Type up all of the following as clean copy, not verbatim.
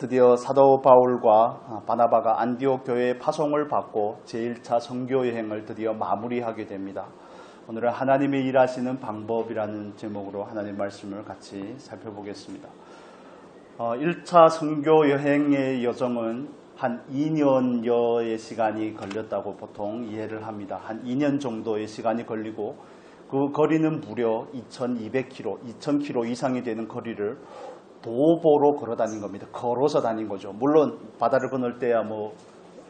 드디어 사도 바울과 바나바가 안디옥 교회의 파송을 받고 제1차 선교 여행을 드디어 마무리하게 됩니다. 오늘은 하나님의 일하시는 방법이라는 제목으로 하나님 말씀을 같이 살펴보겠습니다. 1차 선교 여행의 여정은 한 2년여의 시간이 걸렸다고 보통 이해를 합니다. 한 2년 정도의 시간이 걸리고 그 거리는 무려 2200km, 2000km 이상이 되는 거리를 도보로 걸어 다닌 겁니다. 걸어서 다닌 거죠. 물론 바다를 건널 때야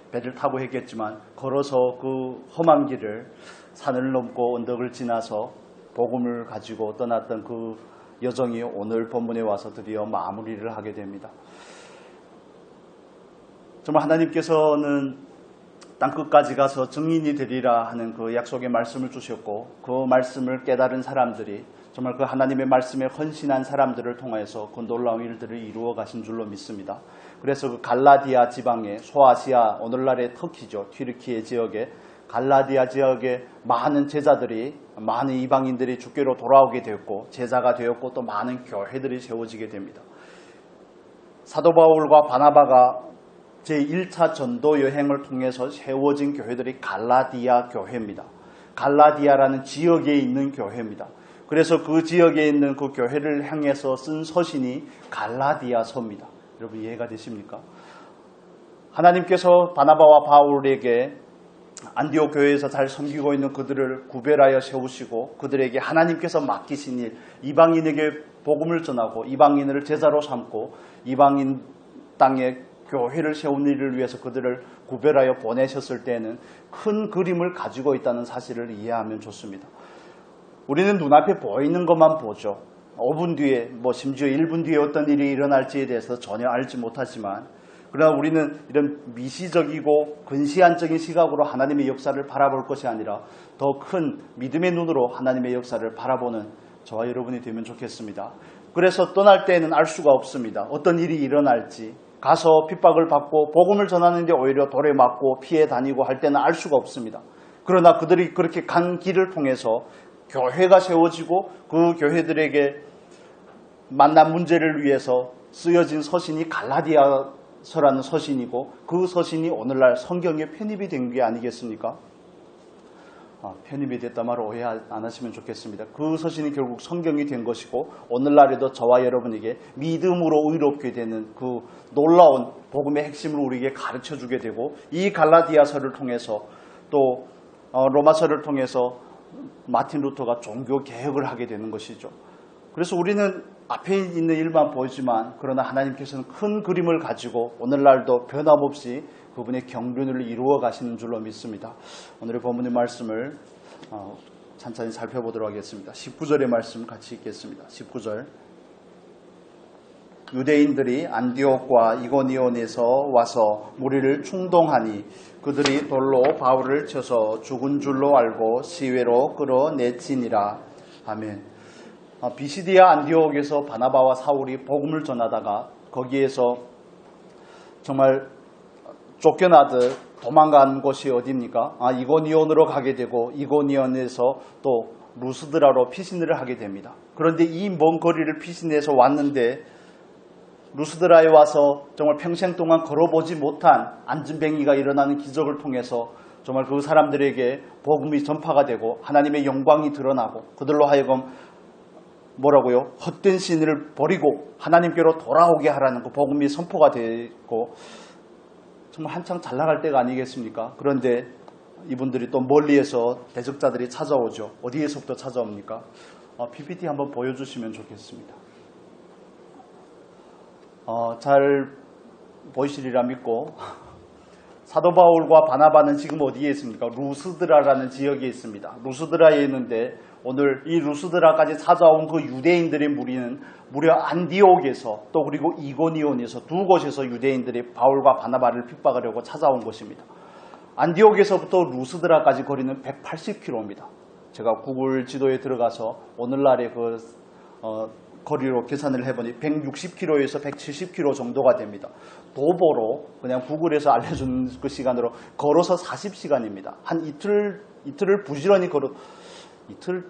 배를 타고 했겠지만 걸어서 그 험한 길을 산을 넘고 언덕을 지나서 복음을 가지고 떠났던 그 여정이 오늘 본문에 와서 드디어 마무리를 하게 됩니다. 정말 하나님께서는 땅끝까지 가서 증인이 되리라 하는 그 약속의 말씀을 주셨고 그 말씀을 깨달은 사람들이 정말 그 하나님의 말씀에 헌신한 사람들을 통해서 그 놀라운 일들을 이루어 가신 줄로 믿습니다. 그래서 그 갈라디아 지방의 소아시아, 오늘날의 터키죠. 튀르키예 지역에 갈라디아 지역에 많은 제자들이, 많은 이방인들이 주께로 돌아오게 되었고 제자가 되었고 또 많은 교회들이 세워지게 됩니다. 사도 바울과 바나바가 제1차 전도 여행을 통해서 세워진 교회들이 갈라디아 교회입니다. 갈라디아라는 지역에 있는 교회입니다. 그래서 그 지역에 있는 그 교회를 향해서 쓴 서신이 갈라디아서입니다. 여러분 이해가 되십니까? 하나님께서 바나바와 바울에게 안디옥 교회에서 잘 섬기고 있는 그들을 구별하여 세우시고 그들에게 하나님께서 맡기신 일, 이방인에게 복음을 전하고 이방인을 제자로 삼고 이방인 땅에 교회를 세운 일을 위해서 그들을 구별하여 보내셨을 때에는 큰 그림을 가지고 있다는 사실을 이해하면 좋습니다. 우리는 눈앞에 보이는 것만 보죠. 5분 뒤에 심지어 1분 뒤에 어떤 일이 일어날지에 대해서 전혀 알지 못하지만 그러나 우리는 이런 미시적이고 근시안적인 시각으로 하나님의 역사를 바라볼 것이 아니라 더 큰 믿음의 눈으로 하나님의 역사를 바라보는 저와 여러분이 되면 좋겠습니다. 그래서 떠날 때에는 알 수가 없습니다. 어떤 일이 일어날지 가서 핍박을 받고 복음을 전하는데 오히려 돌에 맞고 피해 다니고 할 때는 알 수가 없습니다. 그러나 그들이 그렇게 간 길을 통해서 교회가 세워지고 그 교회들에게 만난 문제를 위해서 쓰여진 서신이 갈라디아서라는 서신이고 그 서신이 오늘날 성경에 편입이 된 게 아니겠습니까? 편입이 됐다 말을 오해 안 하시면 좋겠습니다. 그 서신이 결국 성경이 된 것이고 오늘날에도 저와 여러분에게 믿음으로 의롭게 되는 그 놀라운 복음의 핵심을 우리에게 가르쳐주게 되고 이 갈라디아서를 통해서 또 로마서를 통해서 마틴 루터가 종교 개혁을 하게 되는 것이죠. 그래서 우리는 앞에 있는 일만 보이지만 그러나 하나님께서는 큰 그림을 가지고 오늘날도 변함없이 그분의 경륜을 이루어 가시는 줄로 믿습니다. 오늘의 본문의 말씀을 찬찬히 살펴보도록 하겠습니다. 19절의 말씀 같이 읽겠습니다. 19절 유대인들이 안디옥과 이고니온에서 와서 무리를 충동하니 그들이 돌로 바울을 쳐서 죽은 줄로 알고 시외로 끌어내치니라. 아멘. 비시디아 안디옥에서 바나바와 사울이 복음을 전하다가 거기에서 정말 쫓겨나듯 도망간 곳이 어디입니까? 이고니온으로 가게 되고 이고니온에서 또 루스드라로 피신을 하게 됩니다. 그런데 이 먼 거리를 피신해서 왔는데 루스드라에 와서 정말 평생 동안 걸어보지 못한 안진뱅이가 일어나는 기적을 통해서 정말 그 사람들에게 복음이 전파가 되고 하나님의 영광이 드러나고 그들로 하여금 헛된 신을 버리고 하나님께로 돌아오게 하라는 그 복음이 선포가 되고 정말 한창 잘 나갈 때가 아니겠습니까? 그런데 이분들이 또 멀리에서 대적자들이 찾아오죠. 어디에서부터 찾아옵니까? PPT 한번 보여주시면 좋겠습니다. 잘 보이시리라 믿고 사도 바울과 바나바는 지금 어디에 있습니까? 루스드라라는 지역에 있습니다. 루스드라에 있는데 오늘 이 루스드라까지 찾아온 그 유대인들의 무리는 무려 안디옥에서 또 그리고 이고니온에서 두 곳에서 유대인들이 바울과 바나바를 핍박하려고 찾아온 것입니다. 안디옥에서부터 루스드라까지 거리는 180km입니다. 제가 구글 지도에 들어가서 오늘날의 거리로 계산을 해보니 160km에서 170km 정도가 됩니다. 도보로 그냥 구글에서 알려준 그 시간으로 걸어서 40시간입니다. 한 이틀을 부지런히 이틀을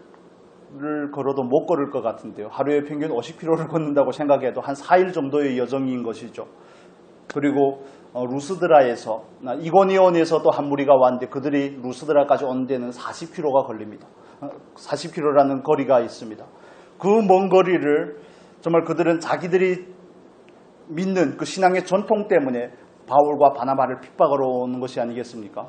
걸어도 못 걸을 것 같은데요. 하루에 평균 50km를 걷는다고 생각해도 한 4일 정도의 여정인 것이죠. 그리고 루스드라에서 이고니온에서 또 한 무리가 왔는데 그들이 루스드라까지 오는 데는 40km가 걸립니다. 40km라는 거리가 있습니다. 그 먼 거리를 정말 그들은 자기들이 믿는 그 신앙의 전통 때문에 바울과 바나바를 핍박하러 오는 것이 아니겠습니까?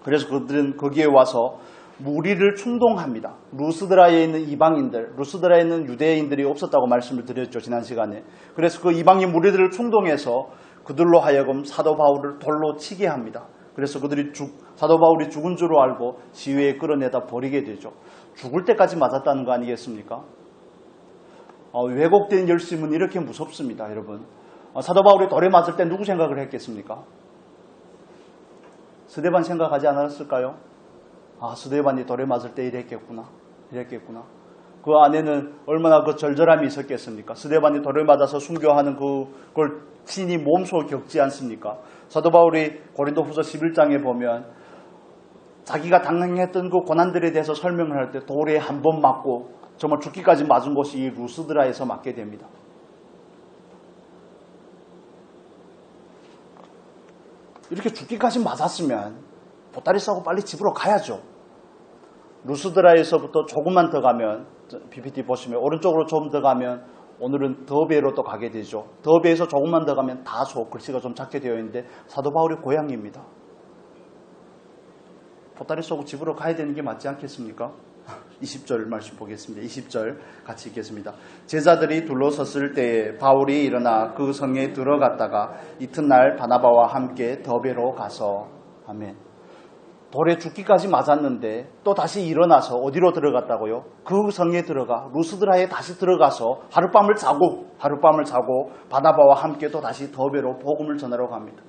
그래서 그들은 거기에 와서 무리를 충동합니다. 루스드라에 있는 이방인들, 루스드라에 있는 유대인들이 없었다고 말씀을 드렸죠, 지난 시간에. 그래서 그 이방인 무리들을 충동해서 그들로 하여금 사도 바울을 돌로 치게 합니다. 그래서 그들이 사도 바울이 죽은 줄 알고 지휘에 끌어내다 버리게 되죠. 죽을 때까지 맞았다는 거 아니겠습니까? 왜곡된 열심은 이렇게 무섭습니다, 여러분. 사도 바울이 돌에 맞을 때 누구 생각을 했겠습니까? 스데반 생각하지 않았을까요? 스데반이 돌에 맞을 때 이랬겠구나. 그 안에는 얼마나 그 절절함이 있었겠습니까? 스데반이 돌에 맞아서 순교하는 그걸 친히 몸소 겪지 않습니까? 사도 바울이 고린도후서 11장에 보면 자기가 당했던 그 고난들에 대해서 설명을 할 때 돌에 한 번 맞고 정말 죽기까지 맞은 곳이 이 루스드라에서 맞게 됩니다. 이렇게 죽기까지 맞았으면 보따리 싸고 빨리 집으로 가야죠. 루스드라에서부터 조금만 더 가면, PPT 보시면 오른쪽으로 좀 더 가면 오늘은 더베로 또 가게 되죠. 더베에서 조금만 더 가면 다소, 글씨가 좀 작게 되어 있는데 사도 바울의 고향입니다. 보따리 쏘고 집으로 가야 되는 게 맞지 않겠습니까? 20절 말씀 보겠습니다. 20절 같이 읽겠습니다. 제자들이 둘러섰을 때에 바울이 일어나 그 성에 들어갔다가 이튿날 바나바와 함께 더베로 가서, 아멘. 돌에 죽기까지 맞았는데 또 다시 일어나서 어디로 들어갔다고요? 그 성에 들어가 루스드라에 다시 들어가서 하룻밤을 자고 바나바와 함께 또 다시 더베로 복음을 전하러 갑니다.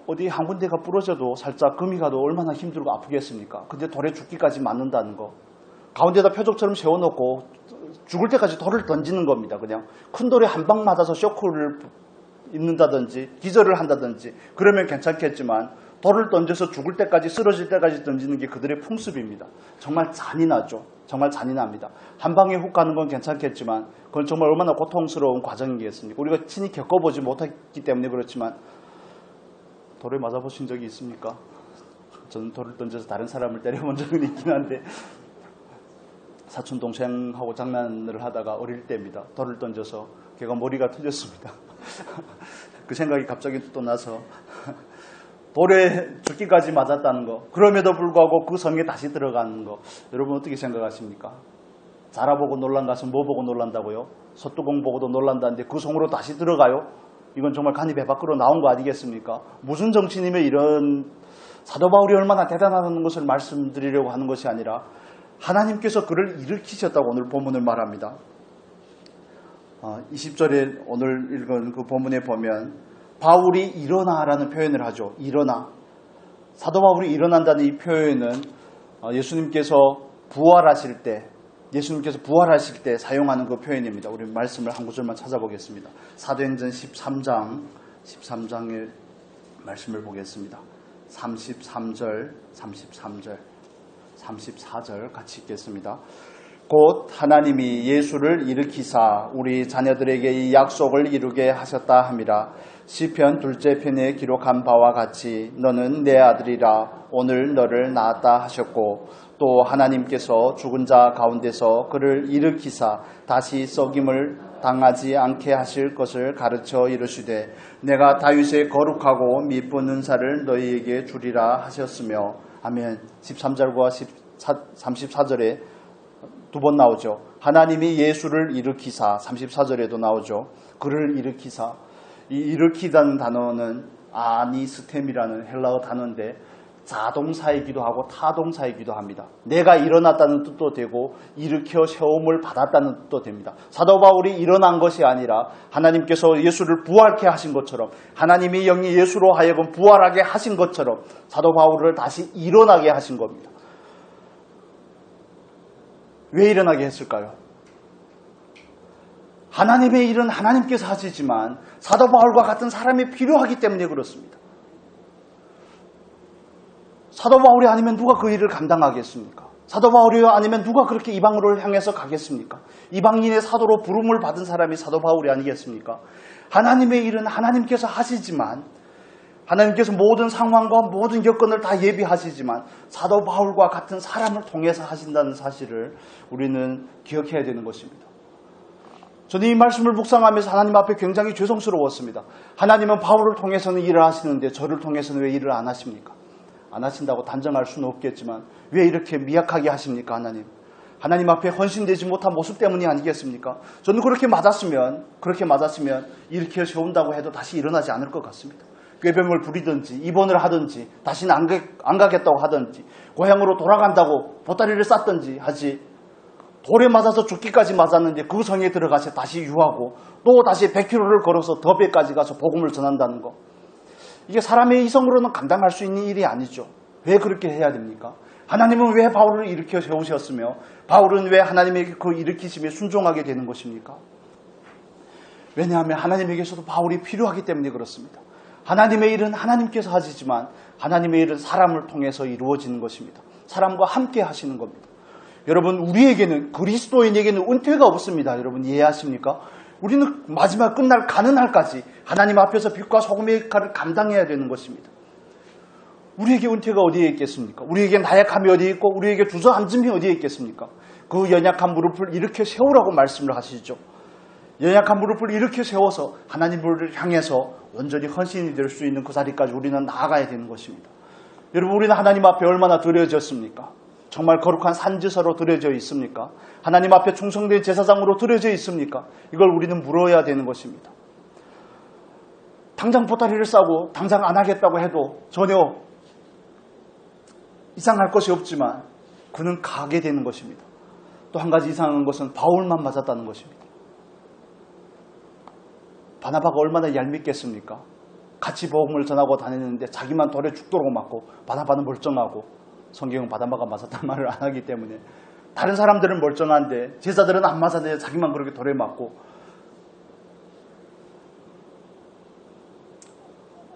어디 한 군데가 부러져도 살짝 금이 가도 얼마나 힘들고 아프겠습니까? 근데 돌에 죽기까지 맞는다는 거. 가운데다 표적처럼 세워놓고 죽을 때까지 돌을 던지는 겁니다. 그냥 큰 돌에 한 방 맞아서 쇼크를 입는다든지 기절을 한다든지 그러면 괜찮겠지만 돌을 던져서 죽을 때까지, 쓰러질 때까지 던지는 게 그들의 풍습입니다. 정말 잔인하죠. 정말 잔인합니다. 한 방에 훅 가는 건 괜찮겠지만 그건 정말 얼마나 고통스러운 과정이겠습니까? 우리가 친히 겪어보지 못했기 때문에 그렇지만 돌에 맞아보신 적이 있습니까? 저는 돌을 던져서 다른 사람을 때려본 적은 있긴 한데 사촌 동생하고 장난을 하다가 어릴 때입니다. 돌을 던져서 걔가 머리가 터졌습니다. 그 생각이 갑자기 또 나서 돌에 죽기까지 맞았다는 거, 그럼에도 불구하고 그 성에 다시 들어가는 거, 여러분 어떻게 생각하십니까? 자라보고 놀란 것은 뭐 보고 놀란다고요? 솥뚜껑 보고도 놀란다는데 그 성으로 다시 들어가요? 이건 정말 간이 배 밖으로 나온 거 아니겠습니까? 무슨 정신이면 이런, 사도 바울이 얼마나 대단하다는 것을 말씀드리려고 하는 것이 아니라 하나님께서 그를 일으키셨다고 오늘 본문을 말합니다. 20절에 오늘 읽은 그 본문에 보면 바울이 일어나라는 표현을 하죠. 일어나. 사도 바울이 일어난다는 이 표현은 예수님께서 부활하실 때 사용하는 그 표현입니다. 우리 말씀을 한 구절만 찾아보겠습니다. 사도행전 13장의 말씀을 보겠습니다. 33절, 34절 같이 읽겠습니다. 곧 하나님이 예수를 일으키사 우리 자녀들에게 이 약속을 이루게 하셨다 함이라. 시편 2째 편에 기록한 바와 같이 너는 내 아들이라 오늘 너를 낳았다 하셨고 또 하나님께서 죽은 자 가운데서 그를 일으키사 다시 썩임을 당하지 않게 하실 것을 가르쳐 이르시되 내가 다윗의 거룩하고 미쁜 은사를 너희에게 주리라 하셨으며 아멘. 13절과 34절에 두 번 나오죠. 하나님이 예수를 일으키사 34절에도 나오죠. 그를 일으키사. 이 일으키다는 단어는 아니스템이라는 헬라어 단어인데 자동사이기도 하고 타동사이기도 합니다. 내가 일어났다는 뜻도 되고 일으켜 세움을 받았다는 뜻도 됩니다. 사도 바울이 일어난 것이 아니라 하나님께서 예수를 부활케 하신 것처럼 하나님이 영이 예수로 하여금 부활하게 하신 것처럼 사도 바울을 다시 일어나게 하신 겁니다. 왜 일어나게 했을까요? 하나님의 일은 하나님께서 하시지만 사도 바울과 같은 사람이 필요하기 때문에 그렇습니다. 사도 바울이 아니면 누가 그 일을 감당하겠습니까? 사도 바울이요? 아니면 누가 그렇게 이방으로 향해서 가겠습니까? 이방인의 사도로 부름을 받은 사람이 사도 바울이 아니겠습니까? 하나님의 일은 하나님께서 하시지만, 하나님께서 모든 상황과 모든 여건을 다 예비하시지만 사도 바울과 같은 사람을 통해서 하신다는 사실을 우리는 기억해야 되는 것입니다. 저는 이 말씀을 묵상하면서 하나님 앞에 굉장히 죄송스러웠습니다. 하나님은 바울을 통해서는 일을 하시는데 저를 통해서는 왜 일을 안 하십니까? 안 하신다고 단정할 수는 없겠지만 왜 이렇게 미약하게 하십니까? 하나님 앞에 헌신되지 못한 모습 때문이 아니겠습니까? 저는 그렇게 맞았으면 일으켜 세운다고 해도 다시 일어나지 않을 것 같습니다. 꾀병을 부리든지 입원을 하든지 다시는 안 가겠다고 하든지 고향으로 돌아간다고 보따리를 쌌든지 하지, 돌에 맞아서 죽기까지 맞았는데 그 성에 들어가서 다시 유하고 또 다시 100km를 걸어서 더베까지 가서 복음을 전한다는 거, 이게 사람의 이성으로는 감당할 수 있는 일이 아니죠. 왜 그렇게 해야 됩니까? 하나님은 왜 바울을 일으켜 세우셨으며 바울은 왜 하나님의 그 일으키심에 순종하게 되는 것입니까? 왜냐하면 하나님에게서도 바울이 필요하기 때문에 그렇습니다. 하나님의 일은 하나님께서 하시지만 하나님의 일은 사람을 통해서 이루어지는 것입니다. 사람과 함께 하시는 겁니다. 여러분, 우리에게는, 그리스도인에게는 은퇴가 없습니다. 여러분 이해하십니까? 우리는 마지막 끝날 가는 날까지 하나님 앞에서 빛과 소금의 역할을 감당해야 되는 것입니다. 우리에게 은퇴가 어디에 있겠습니까? 우리에게 나약함이 어디에 있고 우리에게 주저앉음이 어디에 있겠습니까? 그 연약한 무릎을 일으켜 세우라고 말씀을 하시죠. 연약한 무릎을 일으켜 세워서 하나님을 향해서 온전히 헌신이 될 수 있는 그 자리까지 우리는 나아가야 되는 것입니다. 여러분, 우리는 하나님 앞에 얼마나 드려졌습니까? 정말 거룩한 산지서로 드려져 있습니까? 하나님 앞에 충성된 제사장으로 드려져 있습니까? 이걸 우리는 물어야 되는 것입니다. 당장 보따리를 싸고 당장 안 하겠다고 해도 전혀 이상할 것이 없지만 그는 가게 되는 것입니다. 또 한 가지 이상한 것은 바울만 맞았다는 것입니다. 바나바가 얼마나 얄밉겠습니까? 같이 복음을 전하고 다니는데 자기만 돌에 죽도록 맞고 바나바는 멀쩡하고, 성경은 바나바가 맞았다는 말을 안 하기 때문에 다른 사람들은 멀쩡한데 제자들은 안 맞았는데 자기만 그렇게 돌에 맞고.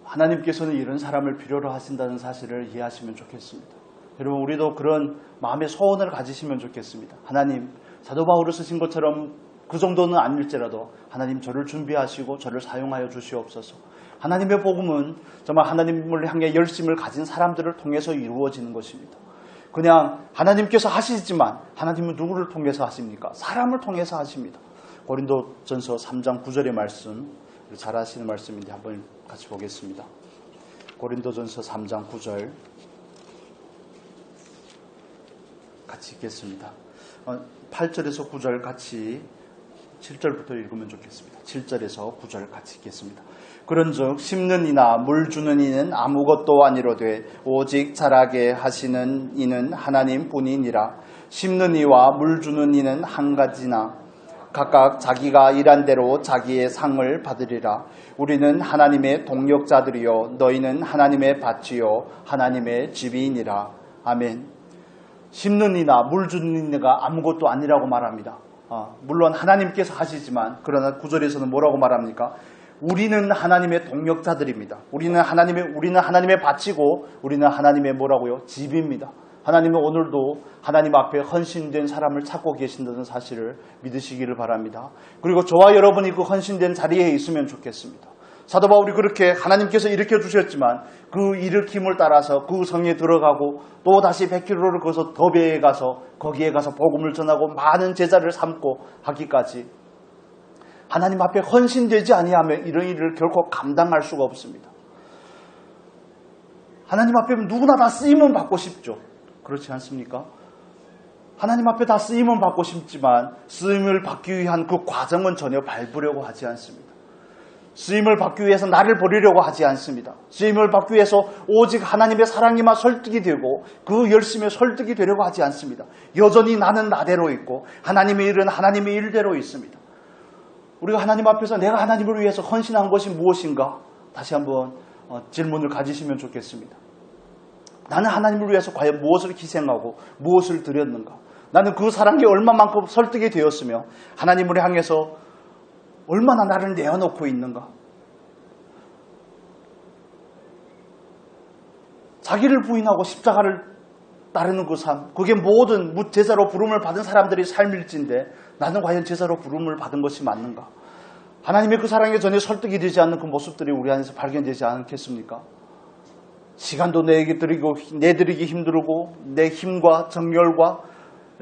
하나님께서는 이런 사람을 필요로 하신다는 사실을 이해하시면 좋겠습니다. 여러분, 우리도 그런 마음의 소원을 가지시면 좋겠습니다. 하나님, 사도 바울을 쓰신 것처럼 그 정도는 아닐지라도 하나님 저를 준비하시고 저를 사용하여 주시옵소서. 하나님의 복음은 정말 하나님을 향해 열심을 가진 사람들을 통해서 이루어지는 것입니다. 그냥 하나님께서 하시지만 하나님은 누구를 통해서 하십니까? 사람을 통해서 하십니다. 고린도전서 3장 9절의 말씀, 잘 아시는 말씀인데 한번 같이 보겠습니다. 고린도전서 3장 9절 같이 읽겠습니다. 8절에서 9절 같이 7절부터 읽으면 좋겠습니다. 7절에서 9절 같이 읽겠습니다. 그런즉 심는 이나 물 주는 이는 아무것도 아니로되 오직 자라게 하시는 이는 하나님 뿐이니라. 심는 이와 물 주는 이는 한 가지나 각각 자기가 일한 대로 자기의 상을 받으리라. 우리는 하나님의 동역자들이요 너희는 하나님의 밭이요 하나님의 집이니라. 아멘. 심는 이나 물 주는 이가 아무것도 아니라고 말합니다. 물론 하나님께서 하시지만, 그러나 9절에서는 뭐라고 말합니까? 우리는 하나님의 동역자들입니다. 우리는 하나님의 밭이고 우리는 하나님의 뭐라고요? 집입니다. 하나님은 오늘도 하나님 앞에 헌신된 사람을 찾고 계신다는 사실을 믿으시기를 바랍니다. 그리고 저와 여러분이 그 헌신된 자리에 있으면 좋겠습니다. 사도 바울이 그렇게 하나님께서 일으켜 주셨지만 그 일으킴을 따라서 그 성에 들어가고 또 다시 100km를 걸어서 더베에 가서 거기에 가서 복음을 전하고 많은 제자를 삼고 하기까지 하나님 앞에 헌신되지 아니하면 이런 일을 결코 감당할 수가 없습니다. 하나님 앞에 누구나 다 쓰임은 받고 싶죠. 그렇지 않습니까? 하나님 앞에 다 쓰임은 받고 싶지만 쓰임을 받기 위한 그 과정은 전혀 밟으려고 하지 않습니다. 쓰임을 받기 위해서 나를 버리려고 하지 않습니다. 쓰임을 받기 위해서 오직 하나님의 사랑에만 설득이 되고 그 열심에 설득이 되려고 하지 않습니다. 여전히 나는 나대로 있고 하나님의 일은 하나님의 일대로 있습니다. 우리가 하나님 앞에서 내가 하나님을 위해서 헌신한 것이 무엇인가? 다시 한번 질문을 가지시면 좋겠습니다. 나는 하나님을 위해서 과연 무엇을 희생하고 무엇을 드렸는가? 나는 그 사랑에 얼마만큼 설득이 되었으며 하나님을 향해서 얼마나 나를 내어놓고 있는가? 자기를 부인하고 십자가를 따르는 그 삶, 그게 모든 제사로 부름을 받은 사람들의 삶일진데 나는 과연 제사로 부름을 받은 것이 맞는가? 하나님의 그 사랑에 전혀 설득이 되지 않는 그 모습들이 우리 안에서 발견되지 않겠습니까? 시간도 내드리기 힘들고 내 힘과 정열과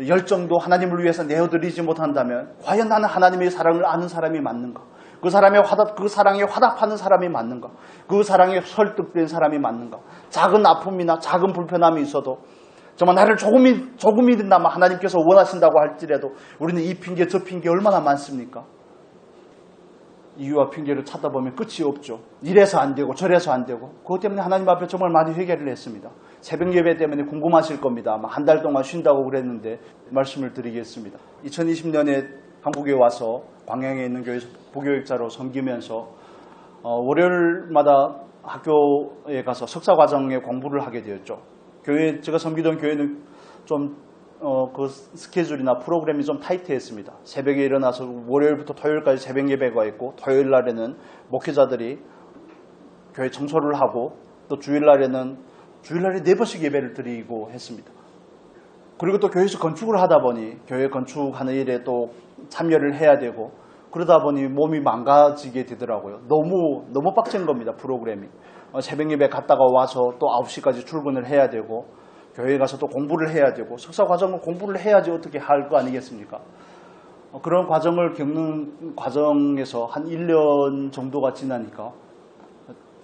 열정도 하나님을 위해서 내어드리지 못한다면 과연 나는 하나님의 사랑을 아는 사람이 맞는가? 그 사랑에 화답하는 사람이 맞는가? 그 사랑에 설득된 사람이 맞는가? 작은 아픔이나 작은 불편함이 있어도 정말 나를 조금이나마 하나님께서 원하신다고 할지라도 우리는 이 핑계 저 핑계 얼마나 많습니까? 이유와 핑계를 찾다 보면 끝이 없죠. 이래서 안 되고 저래서 안 되고 그것 때문에 하나님 앞에 정말 많이 회개를 했습니다. 새벽 예배 때문에 궁금하실 겁니다. 아마 한 달 동안 쉰다고 그랬는데 말씀을 드리겠습니다. 2020년에 한국에 와서 광양에 있는 교회에서 부교육자로 섬기면서 월요일마다 학교에 가서 석사과정에 공부를 하게 되었죠. 제가 섬기던 교회는 좀 그 스케줄이나 프로그램이 좀 타이트했습니다. 새벽에 일어나서 월요일부터 토요일까지 새벽 예배가 있고 토요일 날에는 목회자들이 교회 청소를 하고 또 주일날에 4번씩 예배를 드리고 했습니다. 그리고 또 교회에서 건축을 하다 보니 교회 건축하는 일에 또 참여를 해야 되고 그러다 보니 몸이 망가지게 되더라고요. 너무 빡센 겁니다. 프로그램이. 새벽 예배 갔다가 와서 또 9시까지 출근을 해야 되고 교회에 가서 또 공부를 해야 되고 석사 과정은 공부를 해야지 어떻게 할 거 아니겠습니까? 그런 과정을 겪는 과정에서 한 1년 정도가 지나니까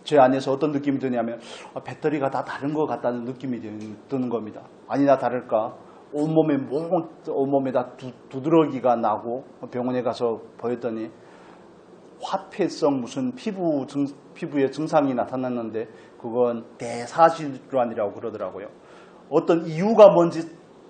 제 안에서 어떤 느낌이 드냐면 배터리가 다 다른 것 같다는 느낌이 드는 겁니다. 아니나 다를까 온몸에다 두드러기가 나고 병원에 가서 보였더니 화폐성 무슨 피부에 증상이 나타났는데 그건 대사질환이라고 그러더라고요. 어떤 이유가 뭔지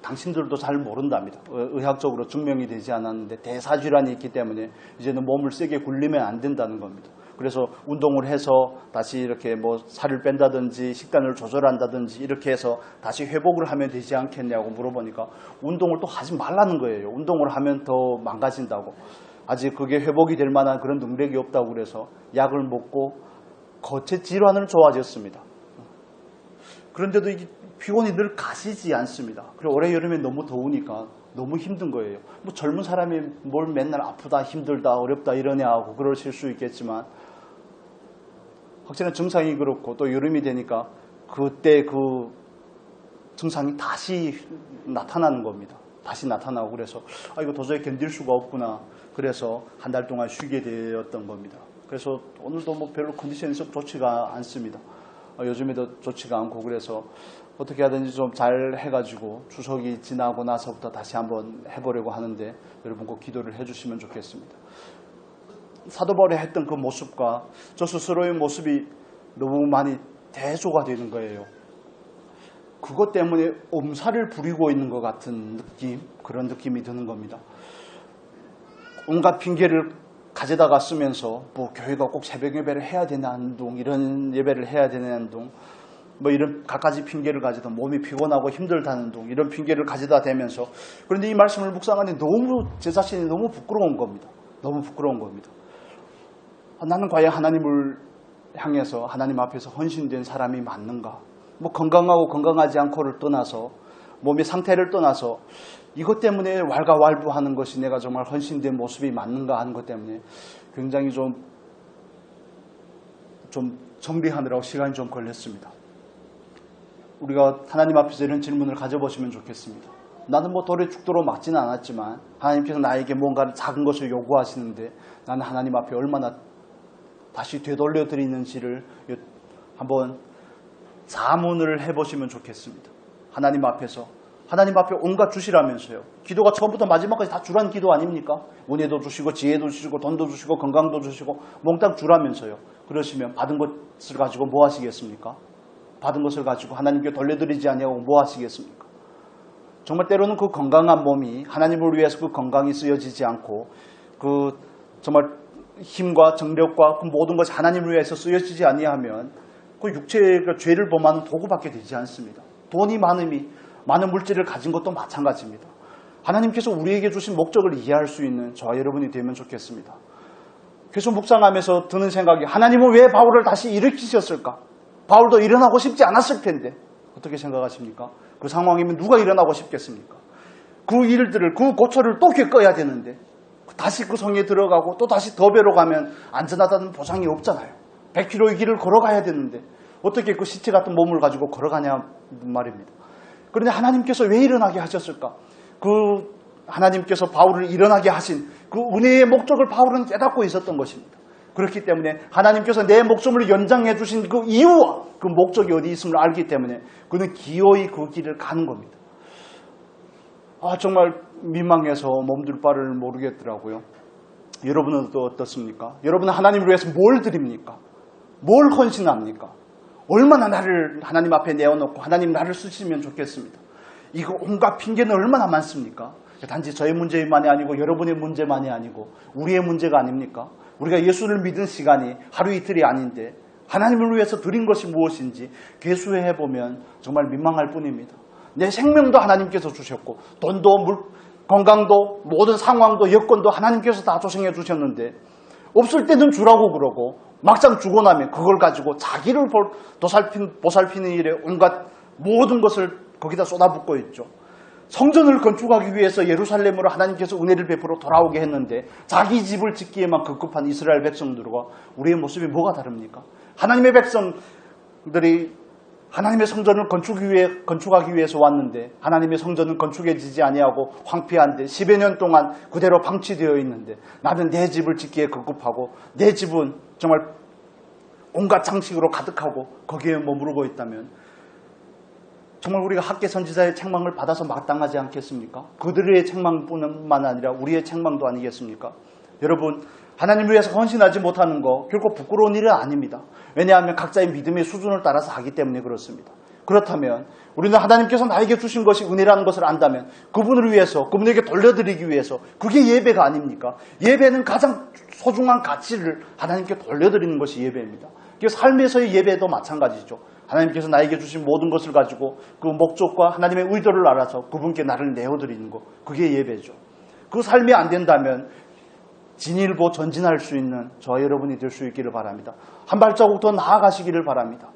당신들도 잘 모른답니다. 의학적으로 증명이 되지 않았는데 대사질환이 있기 때문에 이제는 몸을 세게 굴리면 안 된다는 겁니다. 그래서 운동을 해서 다시 이렇게 살을 뺀다든지 식단을 조절한다든지 이렇게 해서 다시 회복을 하면 되지 않겠냐고 물어보니까 운동을 또 하지 말라는 거예요. 운동을 하면 더 망가진다고. 아직 그게 회복이 될 만한 그런 능력이 없다고 그래서 약을 먹고 거체 질환을 좋아졌습니다. 그런데도 이게 피곤이 늘 가시지 않습니다. 그리고 올해 여름에 너무 더우니까 너무 힘든 거예요. 젊은 사람이 뭘 맨날 아프다, 힘들다, 어렵다 이러냐 하고 그러실 수 있겠지만 확실한 증상이 그렇고 또 여름이 되니까 그때 그 증상이 다시 나타나는 겁니다. 다시 나타나고 그래서 이거 도저히 견딜 수가 없구나. 그래서 한 달 동안 쉬게 되었던 겁니다. 그래서 오늘도 별로 컨디션이 좋지가 않습니다. 요즘에도 좋지가 않고 그래서 어떻게 하든지 좀 잘 해가지고 추석이 지나고 나서부터 다시 한번 해보려고 하는데 여러분 꼭 기도를 해주시면 좋겠습니다. 사도 바울이 했던 그 모습과 저 스스로의 모습이 너무 많이 대조가 되는 거예요. 그것 때문에 엄살을 부리고 있는 것 같은 느낌, 그런 느낌이 드는 겁니다. 온갖 핑계를 가져다가 쓰면서 교회가 꼭 새벽 예배를 해야 되는 둥, 이런 예배를 해야 되는 둥, 이런 갖가지 핑계를 가지다 몸이 피곤하고 힘들다는 둥, 이런 핑계를 가져다 대면서 그런데 이 말씀을 묵상하니 제 자신이 너무 부끄러운 겁니다. 너무 부끄러운 겁니다. 나는 과연 하나님을 향해서 하나님 앞에서 헌신된 사람이 맞는가? 건강하고 건강하지 않고를 떠나서 몸의 상태를 떠나서 이것 때문에 왈가왈부하는 것이 내가 정말 헌신된 모습이 맞는가 하는 것 때문에 굉장히 좀 정리하느라고 시간이 좀 걸렸습니다. 우리가 하나님 앞에서 이런 질문을 가져보시면 좋겠습니다. 나는 돌에 죽도록 막지는 않았지만 하나님께서 나에게 뭔가를 작은 것을 요구하시는데 나는 하나님 앞에 얼마나 다시 되돌려 드리는지를 한번 자문을 해보시면 좋겠습니다. 하나님 앞에서 하나님 앞에 온갖 주시라면서요. 기도가 처음부터 마지막까지 다 주란 기도 아닙니까? 은혜도 주시고 지혜도 주시고 돈도 주시고 건강도 주시고 몽땅 주라면서요. 그러시면 받은 것을 가지고 뭐 하시겠습니까? 받은 것을 가지고 하나님께 돌려드리지 아니하고 뭐 하시겠습니까? 정말 때로는 그 건강한 몸이 하나님을 위해서 그 건강이 쓰여지지 않고 그 정말 힘과 정력과 그 모든 것이 하나님을 위해서 쓰여지지 아니하면 그 육체가 죄를 범하는 도구밖에 되지 않습니다. 돈이 많은 물질을 가진 것도 마찬가지입니다. 하나님께서 우리에게 주신 목적을 이해할 수 있는 저와 여러분이 되면 좋겠습니다. 계속 묵상하면서 드는 생각이 하나님은 왜 바울을 다시 일으키셨을까? 바울도 일어나고 싶지 않았을 텐데 어떻게 생각하십니까? 그 상황이면 누가 일어나고 싶겠습니까? 그 일들을, 그 고초를 또 겪어야 되는데 다시 그 성에 들어가고 또 다시 더베로 가면 안전하다는 보장이 없잖아요. 100km의 길을 걸어가야 되는데 어떻게 그 시체 같은 몸을 가지고 걸어가냐 말입니다. 그런데 하나님께서 왜 일어나게 하셨을까? 그 하나님께서 바울을 일어나게 하신 그 은혜의 목적을 바울은 깨닫고 있었던 것입니다. 그렇기 때문에 하나님께서 내 목숨을 연장해 주신 그 이유와 그 목적이 어디 있음을 알기 때문에 그는 기어이 그 길을 가는 겁니다. 정말 민망해서 몸둘 바를 모르겠더라고요. 여러분은 또 어떻습니까? 여러분은 하나님을 위해서 뭘 드립니까? 뭘 헌신합니까? 얼마나 나를 하나님 앞에 내어놓고 하나님 나를 쓰시면 좋겠습니다. 이거 온갖 핑계는 얼마나 많습니까? 단지 저의 문제만이 아니고 여러분의 문제만이 아니고 우리의 문제가 아닙니까? 우리가 예수를 믿은 시간이 하루 이틀이 아닌데 하나님을 위해서 드린 것이 무엇인지 계수해보면 정말 민망할 뿐입니다. 내 생명도 하나님께서 주셨고 돈도 건강도 모든 상황도 여건도 하나님께서 다 조성해 주셨는데 없을 때는 주라고 그러고 막상 주고 나면 그걸 가지고 자기를 보살피는 일에 온갖 모든 것을 거기다 쏟아붓고 있죠. 성전을 건축하기 위해서 예루살렘으로 하나님께서 은혜를 베풀어 돌아오게 했는데 자기 집을 짓기에만 급급한 이스라엘 백성들과 우리의 모습이 뭐가 다릅니까? 하나님의 백성들이 하나님의 성전을 건축하기 위해서 왔는데 하나님의 성전은 건축해지지 아니하고 황폐한데 10여 년 동안 그대로 방치되어 있는데 나는 내 집을 짓기에 급급하고 내 집은 정말 온갖 장식으로 가득하고 거기에 머무르고 있다면 정말 우리가 학계 선지자의 책망을 받아서 마땅하지 않겠습니까? 그들의 책망뿐만 아니라 우리의 책망도 아니겠습니까? 여러분, 하나님을 위해서 헌신하지 못하는 거 결코 부끄러운 일은 아닙니다. 왜냐하면 각자의 믿음의 수준을 따라서 하기 때문에 그렇습니다. 그렇다면 우리는 하나님께서 나에게 주신 것이 은혜라는 것을 안다면 그분을 위해서, 그분에게 돌려드리기 위해서 그게 예배가 아닙니까? 예배는 가장 소중한 가치를 하나님께 돌려드리는 것이 예배입니다. 삶에서의 예배도 마찬가지죠. 하나님께서 나에게 주신 모든 것을 가지고 그 목적과 하나님의 의도를 알아서 그분께 나를 내어드리는 것, 그게 예배죠. 그 삶이 안 된다면 진일보 전진할 수 있는 저와 여러분이 될 수 있기를 바랍니다. 한 발자국 더 나아가시기를 바랍니다.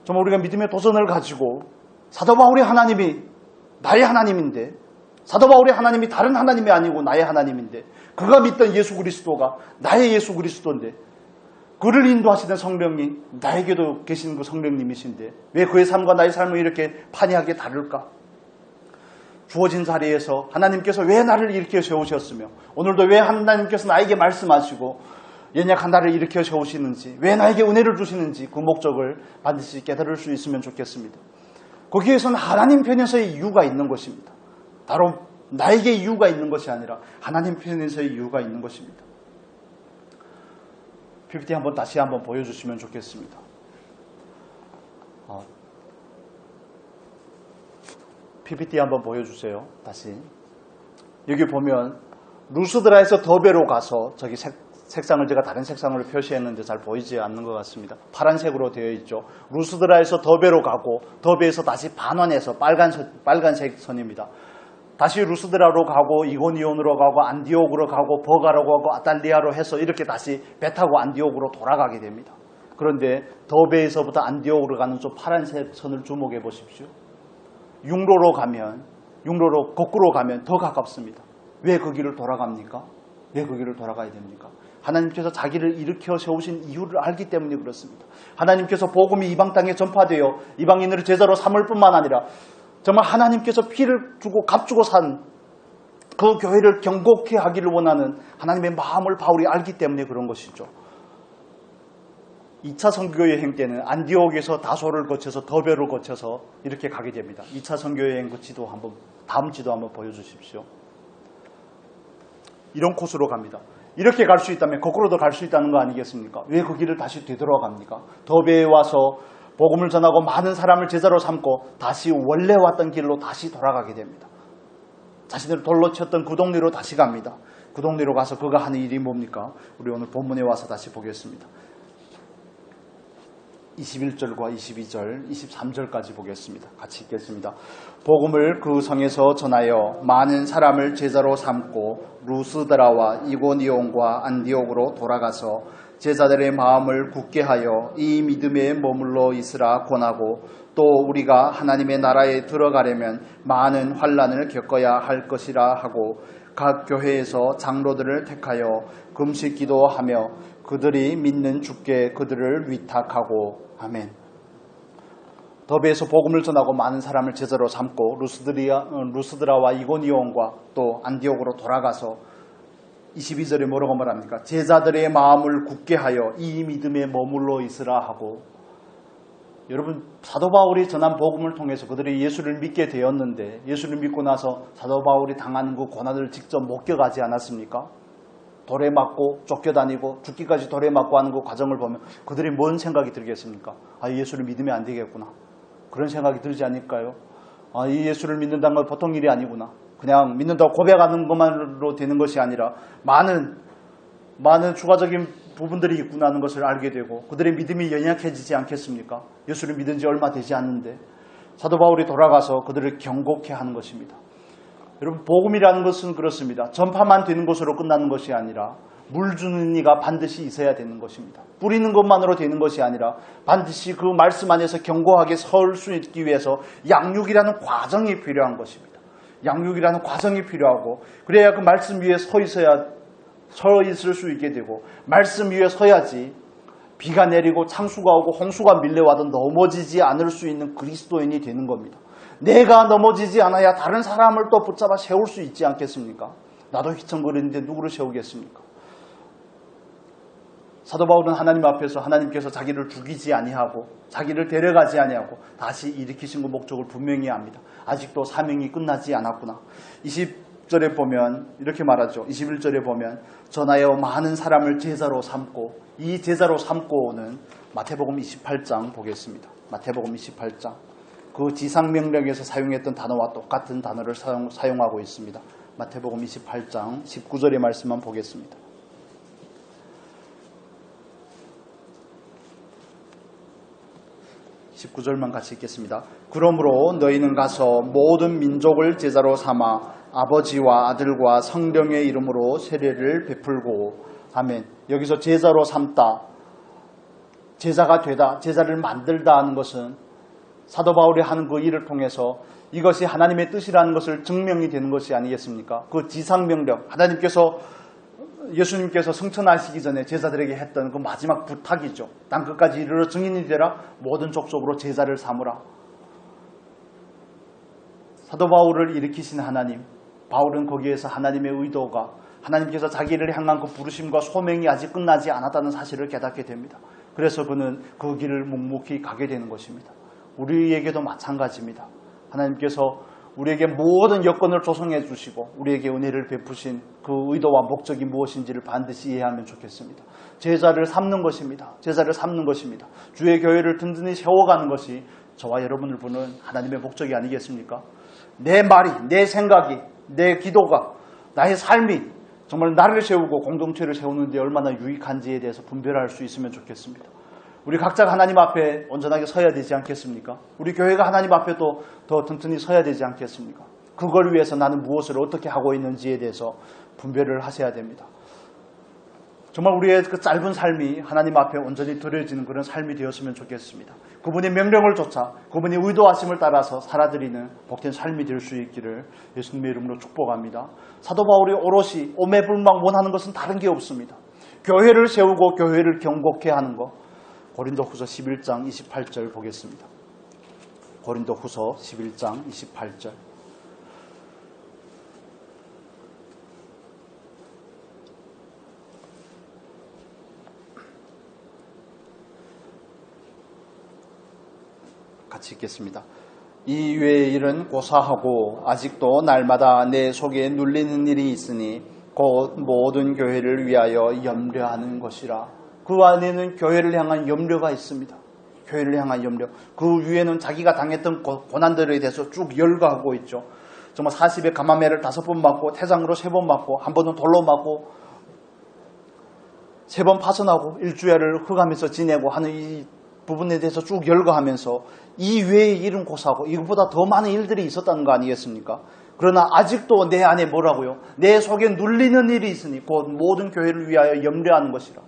정말 우리가 믿음의 도전을 가지고 사도 바울의 하나님이 나의 하나님인데, 사도 바울의 하나님이 다른 하나님이 아니고 나의 하나님인데, 그가 믿던 예수 그리스도가 나의 예수 그리스도인데, 그를 인도하시는 성령이 나에게도 계신 그 성령님이신데 왜 그의 삶과 나의 삶을 이렇게 판이하게 다를까? 주어진 자리에서 하나님께서 왜 나를 일으켜 세우셨으며 오늘도 왜 하나님께서 나에게 말씀하시고 연약한 나를 일으켜 세우시는지, 왜 나에게 은혜를 주시는지 그 목적을 반드시 깨달을 수 있으면 좋겠습니다. 거기에서는 하나님 편에서의 이유가 있는 것입니다. 다른 나에게 이유가 있는 것이 아니라 하나님 편에서의 이유가 있는 것입니다. PPT 다시 한번 보여주시면 좋겠습니다. PPT 한번 보여주세요. 다시. 여기 보면 루스드라에서 더베로 가서 저기 색상을 제가 다른 색상으로 표시했는데 잘 보이지 않는 것 같습니다. 파란색으로 되어 있죠. 루스드라에서 더베로 가고 더베에서 다시 반환해서 빨간색 선입니다. 다시 루스드라로 가고 이고니온으로 가고 안디옥으로 가고 버가로 가고 아달리아로 해서 이렇게 다시 배 타고 안디옥으로 돌아가게 됩니다. 그런데 더베에서부터 안디옥으로 가는 저 파란색 선을 주목해 보십시오. 융로로 거꾸로 가면 더 가깝습니다. 왜 그 길을 돌아갑니까? 왜 그 길을 돌아가야 됩니까? 하나님께서 자기를 일으켜 세우신 이유를 알기 때문에 그렇습니다. 하나님께서 복음이 이방 땅에 전파되어 이방인을 제자로 삼을 뿐만 아니라 정말 하나님께서 피를 주고 값주고 산 그 교회를 경고케 하기를 원하는 하나님의 마음을 바울이 알기 때문에 그런 것이죠. 2차 선교 여행 때는 안디옥에서 다소를 거쳐서 더베를 거쳐서 이렇게 가게 됩니다. 2차 선교 여행 그 지도 다음 지도 한번 보여주십시오. 이런 코스로 갑니다. 이렇게 갈 수 있다면 거꾸로도 갈 수 있다는 거 아니겠습니까? 왜 그 길을 다시 되돌아갑니까? 더베에 와서 복음을 전하고 많은 사람을 제자로 삼고 다시 원래 왔던 길로 다시 돌아가게 됩니다. 자신을 돌로 쳤던 그 동네로 다시 갑니다. 그 동네로 가서 그가 하는 일이 뭡니까? 우리 오늘 본문에 와서 다시 보겠습니다. 21절과 22절, 23절까지 보겠습니다. 같이 읽겠습니다. 복음을 그 성에서 전하여 많은 사람을 제자로 삼고 루스드라와 이고니온과 안디옥으로 돌아가서 제자들의 마음을 굳게 하여 이 믿음에 머물러 있으라 권하고, 또 우리가 하나님의 나라에 들어가려면 많은 환난을 겪어야 할 것이라 하고, 각 교회에서 장로들을 택하여 금식 기도하며 그들이 믿는 주께 그들을 위탁하고. 아멘. 더비에서 복음을 전하고 많은 사람을 제자로 삼고 루스드라와 이고니온과 또 안디옥으로 돌아가서 22절에 뭐라고 말합니까? 제자들의 마음을 굳게 하여 이 믿음에 머물러 있으라 하고. 여러분, 사도 바울이 전한 복음을 통해서 그들이 예수를 믿게 되었는데, 예수를 믿고 나서 사도 바울이 당하는 그 고난을 직접 목격하지 않았습니까? 돌에 맞고 쫓겨다니고 죽기까지 돌에 맞고 하는 그 과정을 보면 그들이 뭔 생각이 들겠습니까? 예수를 믿으면 안 되겠구나, 그런 생각이 들지 않을까요? 이 예수를 믿는다는 건 보통 일이 아니구나, 그냥 믿는다고 고백하는 것만으로 되는 것이 아니라 많은 추가적인 부분들이 있구나 하는 것을 알게 되고, 그들의 믿음이 연약해지지 않겠습니까? 예수를 믿은 지 얼마 되지 않는데 사도 바울이 돌아가서 그들을 경고케 하는 것입니다. 여러분, 복음이라는 것은 그렇습니다. 전파만 되는 것으로 끝나는 것이 아니라 물 주는 이가 반드시 있어야 되는 것입니다. 뿌리는 것만으로 되는 것이 아니라 반드시 그 말씀 안에서 견고하게 설 수 있기 위해서 양육이라는 과정이 필요한 것입니다. 양육이라는 과정이 필요하고, 그래야 그 말씀 위에 서 있을 수 있게 되고, 말씀 위에 서야지 비가 내리고 창수가 오고 홍수가 밀려와도 넘어지지 않을 수 있는 그리스도인이 되는 겁니다. 내가 넘어지지 않아야 다른 사람을 또 붙잡아 세울 수 있지 않겠습니까? 나도 휘청거리는데 누구를 세우겠습니까? 사도 바울은 하나님 앞에서 하나님께서 자기를 죽이지 아니하고 자기를 데려가지 아니하고 다시 일으키신 그 목적을 분명히 압니다. 아직도 사명이 끝나지 않았구나. 20절에 보면 이렇게 말하죠. 21절에 보면 전하여 많은 사람을 제자로 삼고, 이 제자로 삼고는 마태복음 28장 보겠습니다. 마태복음 28장. 그 지상명령에서 사용했던 단어와 똑같은 단어를 사용하고 있습니다. 마태복음 28장 19절의 말씀만 보겠습니다. (19절만) 같이 읽겠습니다. 그러므로 너희는 가서 모든 민족을 제자로 삼아 아버지와 아들과 성령의 이름으로 세례를 베풀고. 아멘. 여기서 제자로 삼다, 제자가 되다, 제자를 만들다 하는 것은 사도 바울이 하는 그 일을 통해서 이것이 하나님의 뜻이라는 것을 증명이 되는 것이 아니겠습니까? 그 지상명령, 예수님께서 승천하시기 전에 제자들에게 했던 그 마지막 부탁이죠. 땅 끝까지 이르러 증인이 되라, 모든 족속으로 제자를 삼으라. 사도 바울을 일으키신 하나님, 바울은 거기에서 하나님의 의도가, 하나님께서 자기를 향한 그 부르심과 소명이 아직 끝나지 않았다는 사실을 깨닫게 됩니다. 그래서 그는 그 길을 묵묵히 가게 되는 것입니다. 우리에게도 마찬가지입니다. 하나님께서 우리에게 모든 여건을 조성해 주시고 우리에게 은혜를 베푸신 그 의도와 목적이 무엇인지를 반드시 이해하면 좋겠습니다. 제자를 삼는 것입니다. 제자를 삼는 것입니다. 주의 교회를 든든히 세워가는 것이 저와 여러분을 보는 하나님의 목적이 아니겠습니까? 내 말이, 내 생각이, 내 기도가, 나의 삶이 정말 나를 세우고 공동체를 세우는 데 얼마나 유익한지에 대해서 분별할 수 있으면 좋겠습니다. 우리 각자가 하나님 앞에 온전하게 서야 되지 않겠습니까? 우리 교회가 하나님 앞에 또 더 튼튼히 서야 되지 않겠습니까? 그걸 위해서 나는 무엇을 어떻게 하고 있는지에 대해서 분별을 하셔야 됩니다. 정말 우리의 그 짧은 삶이 하나님 앞에 온전히 드려지는 그런 삶이 되었으면 좋겠습니다. 그분의 명령을 쫓아 그분의 의도하심을 따라서 살아드리는 복된 삶이 될 수 있기를 예수님의 이름으로 축복합니다. 사도 바울이 오롯이 오매불망 원하는 것은 다른 게 없습니다. 교회를 세우고 교회를 경고케 하는 것. 고린도후서 11장 28절 보겠습니다. 고린도후서 11장 28절. 같이 읽겠습니다. 이 외의 일은 고사하고 아직도 날마다 내 속에 눌리는 일이 있으니 곧 모든 교회를 위하여 염려하는 것이라. 그 안에는 교회를 향한 염려가 있습니다. 교회를 향한 염려. 그 위에는 자기가 당했던 고난들에 대해서 쭉 열거하고 있죠. 정말 40에 가마매를 5번 맞고 태장으로 3번 맞고 한 번은 돌로 맞고 3번 파선하고 일주일을 흑하면서 지내고 하는 이 부분에 대해서 쭉 열거하면서 이 외의 일은 고사하고 이것보다 더 많은 일들이 있었다는 거 아니겠습니까? 그러나 아직도 내 안에 뭐라고요? 내 속에 눌리는 일이 있으니 곧 모든 교회를 위하여 염려하는 것이라.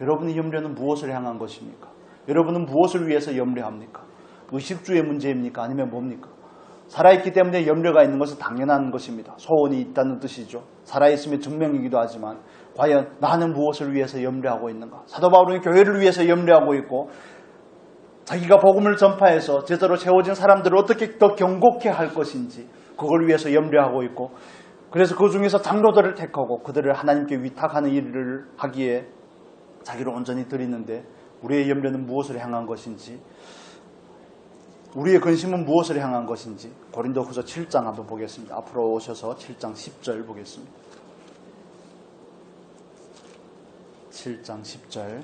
여러분의 염려는 무엇을 향한 것입니까? 여러분은 무엇을 위해서 염려합니까? 의식주의 문제입니까? 아니면 뭡니까? 살아있기 때문에 염려가 있는 것은 당연한 것입니다. 소원이 있다는 뜻이죠. 살아있으면 증명이기도 하지만 과연 나는 무엇을 위해서 염려하고 있는가? 사도 바울은 교회를 위해서 염려하고 있고 자기가 복음을 전파해서 제대로 세워진 사람들을 어떻게 더 경고케 할 것인지 그걸 위해서 염려하고 있고 그래서 그 중에서 장로들을 택하고 그들을 하나님께 위탁하는 일을 하기에 자기를 온전히 드리는데 우리의 염려는 무엇을 향한 것인지 우리의 근심은 무엇을 향한 것인지 고린도후서 7장 한번 보겠습니다. 앞으로 오셔서 7장 10절 보겠습니다. 7장 10절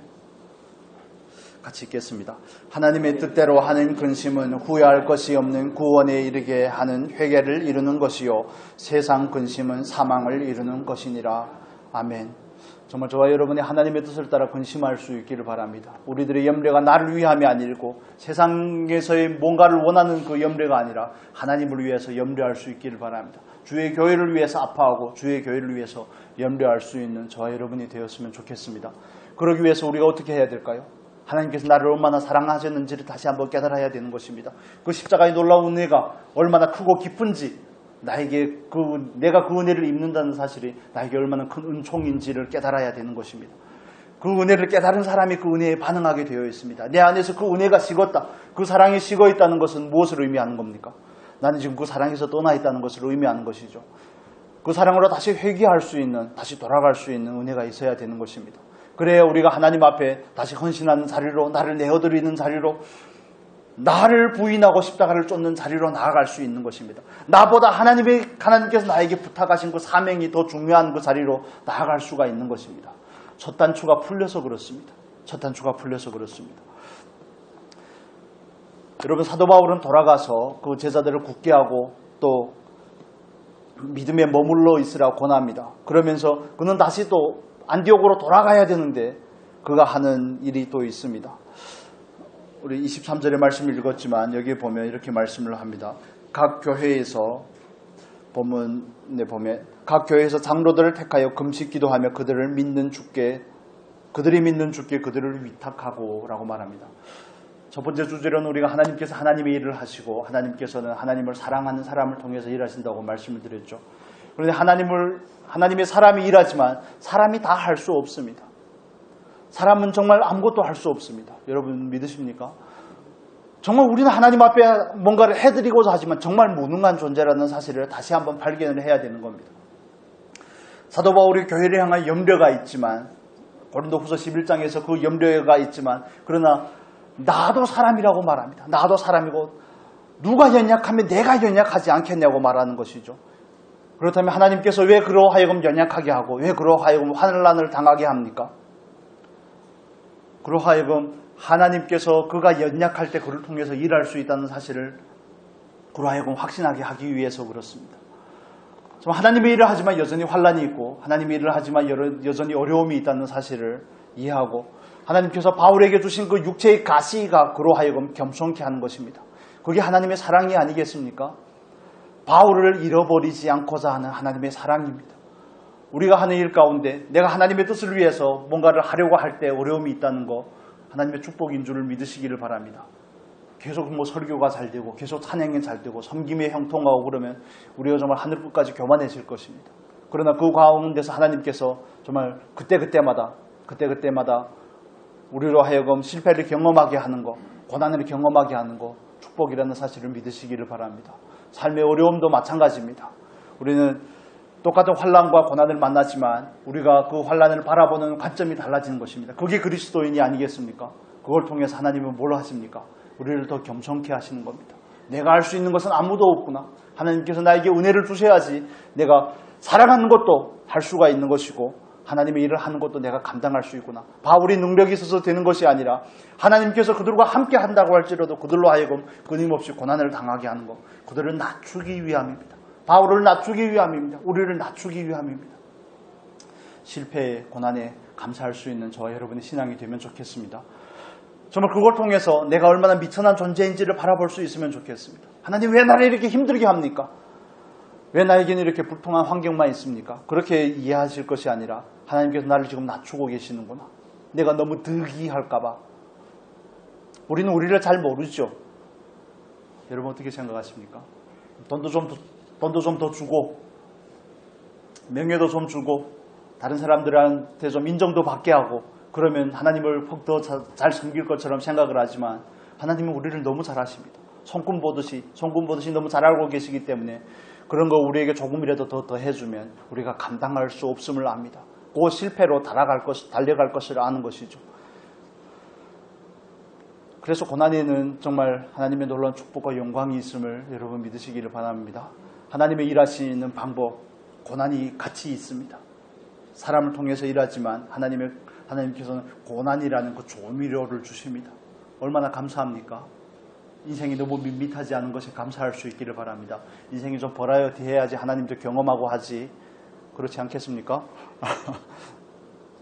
같이 읽겠습니다. 하나님의 뜻대로 하는 근심은 후회할 것이 없는 구원에 이르게 하는 회개를 이루는 것이요 세상 근심은 사망을 이루는 것이니라. 아멘. 정말 저와 여러분이 하나님의 뜻을 따라 근심할 수 있기를 바랍니다. 우리들의 염려가 나를 위함이 아니고 세상에서의 뭔가를 원하는 그 염려가 아니라 하나님을 위해서 염려할 수 있기를 바랍니다. 주의 교회를 위해서 아파하고 주의 교회를 위해서 염려할 수 있는 저와 여러분이 되었으면 좋겠습니다. 그러기 위해서 우리가 어떻게 해야 될까요? 하나님께서 나를 얼마나 사랑하셨는지를 다시 한번 깨달아야 되는 것입니다. 그 십자가의 놀라운 은혜가 얼마나 크고 깊은지 나에게 내가 그 은혜를 입는다는 사실이 나에게 얼마나 큰 은총인지를 깨달아야 되는 것입니다. 그 은혜를 깨달은 사람이 그 은혜에 반응하게 되어 있습니다. 내 안에서 그 은혜가 식었다. 그 사랑이 식어 있다는 것은 무엇을 의미하는 겁니까? 나는 지금 그 사랑에서 떠나 있다는 것을 의미하는 것이죠. 그 사랑으로 다시 회귀할 수 있는, 다시 돌아갈 수 있는 은혜가 있어야 되는 것입니다. 그래야 우리가 하나님 앞에 다시 헌신하는 자리로, 나를 내어드리는 자리로, 나를 부인하고 십자가를 쫓는 자리로 나아갈 수 있는 것입니다. 나보다 하나님께서 나에게 부탁하신 그 사명이 더 중요한 그 자리로 나아갈 수가 있는 것입니다. 첫 단추가 풀려서 그렇습니다. 첫 단추가 풀려서 그렇습니다. 여러분, 사도 바울은 돌아가서 그 제자들을 굳게 하고 또 믿음에 머물러 있으라고 권합니다. 그러면서 그는 다시 또 안디옥으로 돌아가야 되는데 그가 하는 일이 또 있습니다. 우리 23절의 말씀을 읽었지만 여기에 보면 이렇게 말씀을 합니다. 각 교회에서 본문에 보면 각 교회에서 장로들을 택하여 금식 기도하며 그들이 믿는 주께 그들을 위탁하고 라고 말합니다. 첫 번째 주제로는 우리가 하나님께서 하나님의 일을 하시고 하나님께서는 하나님을 사랑하는 사람을 통해서 일하신다고 말씀을 드렸죠. 그런데 하나님의 사람이 일하지만 사람이 다 할 수 없습니다. 사람은 정말 아무것도 할 수 없습니다. 여러분 믿으십니까? 정말 우리는 하나님 앞에 뭔가를 해드리고자 하지만 정말 무능한 존재라는 사실을 다시 한번 발견을 해야 되는 겁니다. 사도 바울이 교회를 향한 염려가 있지만 고린도후서 11장에서 그 염려가 있지만 그러나 나도 사람이라고 말합니다. 나도 사람이고 누가 연약하면 내가 연약하지 않겠냐고 말하는 것이죠. 그렇다면 하나님께서 왜 그러하여금 연약하게 하고 왜 그러하여금 환난을 당하게 합니까? 그러하여금 하나님께서 그가 연약할 때 그를 통해서 일할 수 있다는 사실을 그러하여금 확신하게 하기 위해서 그렇습니다. 하나님의 일을 하지만 여전히 환난이 있고 하나님의 일을 하지만 여전히 어려움이 있다는 사실을 이해하고 하나님께서 바울에게 주신 그 육체의 가시가 그러하여금 겸손케 하는 것입니다. 그게 하나님의 사랑이 아니겠습니까? 바울을 잃어버리지 않고자 하는 하나님의 사랑입니다. 우리가 하는 일 가운데 내가 하나님의 뜻을 위해서 뭔가를 하려고 할 때 어려움이 있다는 거 하나님의 축복인 줄을 믿으시기를 바랍니다. 계속 설교가 잘 되고 계속 찬양이 잘 되고 섬김에 형통하고 그러면 우리가 정말 하늘 끝까지 교만해질 것입니다. 그러나 그 가운데서 하나님께서 정말 그때그때마다 우리로 하여금 실패를 경험하게 하는 것, 고난을 경험하게 하는 것, 축복이라는 사실을 믿으시기를 바랍니다. 삶의 어려움도 마찬가지입니다. 우리는 똑같은 환난과 고난을 만나지만 우리가 그 환난을 바라보는 관점이 달라지는 것입니다. 그게 그리스도인이 아니겠습니까? 그걸 통해서 하나님은 뭘 하십니까? 우리를 더 겸손케 하시는 겁니다. 내가 할 수 있는 것은 아무도 없구나. 하나님께서 나에게 은혜를 주셔야지 내가 살아가는 것도 할 수가 있는 것이고 하나님의 일을 하는 것도 내가 감당할 수 있구나. 바울이 능력이 있어서 되는 것이 아니라 하나님께서 그들과 함께 한다고 할지라도 그들로 하여금 끊임없이 고난을 당하게 하는 것. 그들을 낮추기 위함입니다. 바울을 낮추기 위함입니다. 우리를 낮추기 위함입니다. 실패에 고난에 감사할 수 있는 저와 여러분의 신앙이 되면 좋겠습니다. 정말 그걸 통해서 내가 얼마나 미천한 존재인지를 바라볼 수 있으면 좋겠습니다. 하나님 왜 나를 이렇게 힘들게 합니까? 왜 나에게는 이렇게 불통한 환경만 있습니까? 그렇게 이해하실 것이 아니라 하나님께서 나를 지금 낮추고 계시는구나. 내가 너무 득이할까봐. 우리는 우리를 잘 모르죠. 여러분 어떻게 생각하십니까? 돈도 좀 더 주고 명예도 좀 주고 다른 사람들한테 좀 인정도 받게 하고 그러면 하나님을 더 잘 섬길 것처럼 생각을 하지만 하나님은 우리를 너무 잘 아십니다. 손금 보듯이 너무 잘 알고 계시기 때문에 그런 거 우리에게 조금이라도 더 해주면 우리가 감당할 수 없음을 압니다. 그 실패로 달려갈 것을 아는 것이죠. 그래서 고난에는 정말 하나님의 놀라운 축복과 영광이 있음을 여러분 믿으시기를 바랍니다. 하나님의 일하시는 방법, 고난이 같이 있습니다. 사람을 통해서 일하지만 하나님께서는 고난이라는 그 조미료를 주십니다. 얼마나 감사합니까? 인생이 너무 밋밋하지 않은 것에 감사할 수 있기를 바랍니다. 인생이 좀 버라이어티 해야지 하나님도 경험하고 하지. 그렇지 않겠습니까?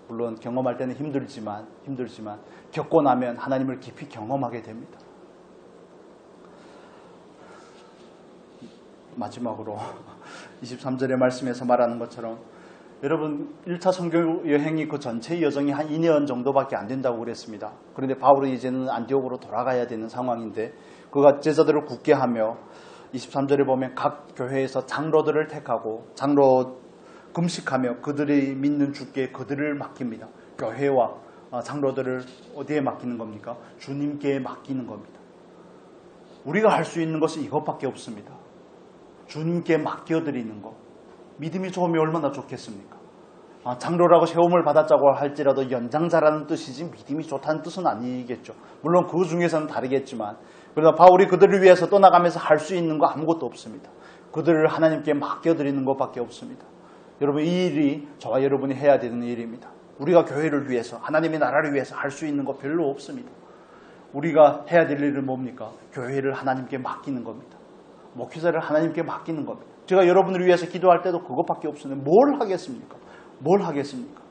물론 경험할 때는 힘들지만 겪고 나면 하나님을 깊이 경험하게 됩니다. 마지막으로 23절의 말씀에서 말하는 것처럼 여러분 1차 선교 여행이 그 전체 여정이 한 2년 정도밖에 안 된다고 그랬습니다. 그런데 바울은 이제는 안디옥으로 돌아가야 되는 상황인데 그가 제자들을 굳게 하며 23절에 보면 각 교회에서 장로들을 택하고 장로 금식하며 그들이 믿는 주께 그들을 맡깁니다. 교회와 장로들을 어디에 맡기는 겁니까? 주님께 맡기는 겁니다. 우리가 할 수 있는 것은 이것밖에 없습니다. 주님께 맡겨드리는 것. 믿음이 좋으면 얼마나 좋겠습니까? 장로라고 세움을 받았다고 할지라도 연장자라는 뜻이지 믿음이 좋다는 뜻은 아니겠죠. 물론 그 중에서는 다르겠지만 그러나 바울이 그들을 위해서 떠나가면서 할 수 있는 거 아무것도 없습니다. 그들을 하나님께 맡겨드리는 것밖에 없습니다. 여러분 이 일이 저와 여러분이 해야 되는 일입니다. 우리가 교회를 위해서 하나님의 나라를 위해서 할 수 있는 거 별로 없습니다. 우리가 해야 될 일은 뭡니까? 교회를 하나님께 맡기는 겁니다. 목회자를 하나님께 맡기는 겁니다. 제가 여러분을 위해서 기도할 때도 그것밖에 없으면 뭘 하겠습니까? 뭘 하겠습니까?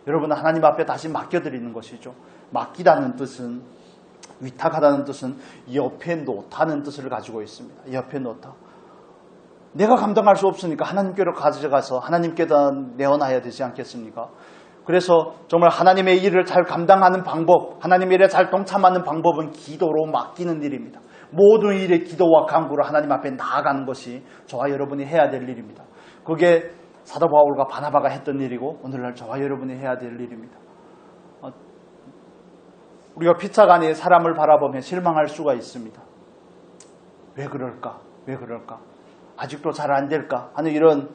여러분은 하나님 앞에 다시 맡겨드리는 것이죠. 맡기다는 뜻은 위탁하다는 뜻은 옆에 놓다는 뜻을 가지고 있습니다. 옆에 놓다. 내가 감당할 수 없으니까 하나님께로 가져가서 하나님께다 내어놔야 되지 않겠습니까? 그래서 정말 하나님의 일을 잘 감당하는 방법, 하나님의 일에 잘 동참하는 방법은 기도로 맡기는 일입니다. 모든 일에 기도와 간구로 하나님 앞에 나아가는 것이 저와 여러분이 해야 될 일입니다. 그게 사도 바울과 바나바가 했던 일이고 오늘날 저와 여러분이 해야 될 일입니다. 우리가 피차 간에 사람을 바라보면 실망할 수가 있습니다. 왜 그럴까? 아직도 잘 안 될까? 하는 이런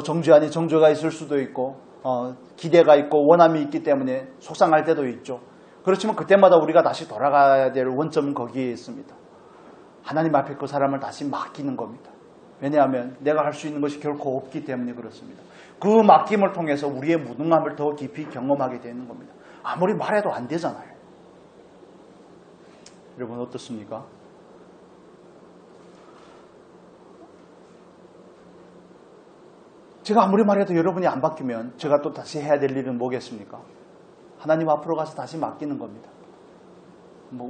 정죄 아닌 정죄가 있을 수도 있고 기대가 있고 원함이 있기 때문에 속상할 때도 있죠. 그렇지만 그때마다 우리가 다시 돌아가야 될 원점은 거기에 있습니다. 하나님 앞에 그 사람을 다시 맡기는 겁니다. 왜냐하면 내가 할 수 있는 것이 결코 없기 때문에 그렇습니다. 그 맡김을 통해서 우리의 무능함을 더 깊이 경험하게 되는 겁니다. 아무리 말해도 안 되잖아요. 여러분 어떻습니까? 제가 아무리 말해도 여러분이 안 바뀌면 제가 또 다시 해야 될 일은 뭐겠습니까? 하나님 앞으로 가서 다시 맡기는 겁니다.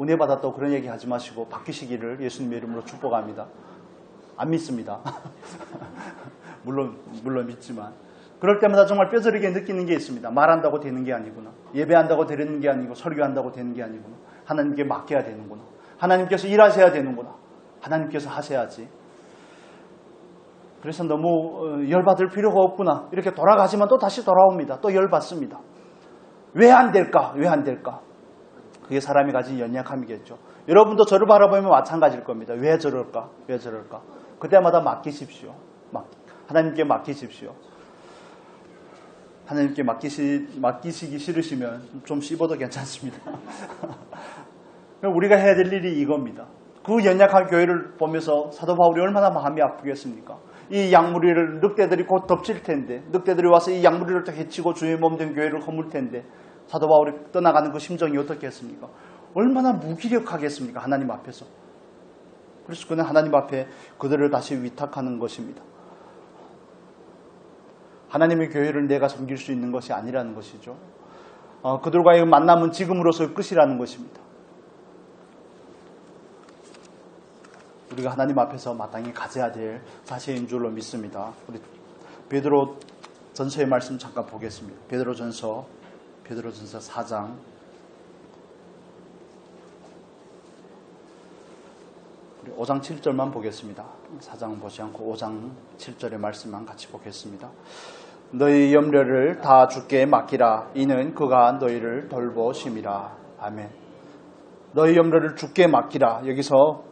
은혜 받았다고 그런 얘기 하지 마시고 바뀌시기를 예수님의 이름으로 축복합니다. 안 믿습니다. 물론 믿지만 그럴 때마다 정말 뼈저리게 느끼는 게 있습니다. 말한다고 되는 게 아니구나. 예배한다고 되는 게 아니고 설교한다고 되는 게 아니구나. 하나님께 맡겨야 되는구나. 하나님께서 일하셔야 되는구나. 하나님께서 하셔야지. 그래서 너무 열받을 필요가 없구나. 이렇게 돌아가지만 또 다시 돌아옵니다. 또 열받습니다. 왜 안 될까? 그게 사람이 가진 연약함이겠죠. 여러분도 저를 바라보면 마찬가지일 겁니다. 왜 저럴까? 그때마다 맡기십시오. 하나님께 맡기십시오. 하나님께 맡기시기 싫으시면 좀 씹어도 괜찮습니다. 우리가 해야 될 일이 이겁니다. 그 연약한 교회를 보면서 사도 바울이 얼마나 마음이 아프겠습니까? 이 양무리를 늑대들이 곧 덮칠 텐데 늑대들이 와서 이 양무리를 또 해치고 주의 몸된 교회를 허물 텐데 사도 바울이 떠나가는 그 심정이 어떻겠습니까? 얼마나 무기력하겠습니까? 하나님 앞에서. 그래서 그는 하나님 앞에 그들을 다시 위탁하는 것입니다. 하나님의 교회를 내가 섬길 수 있는 것이 아니라는 것이죠. 그들과의 만남은 지금으로서의 끝이라는 것입니다. 우리가 하나님 앞에서 마땅히 가져야 될 사실인 줄로 믿습니다. 우리 베드로 전서의 말씀 잠깐 보겠습니다. 베드로전서 4장 5장 7절만 보겠습니다. 4장 보지 않고 5장 7절의 말씀만 같이 보겠습니다. 너희 염려를 다 주께 맡기라. 이는 그가 너희를 돌보심이라. 아멘. 너희 염려를 주께 맡기라. 여기서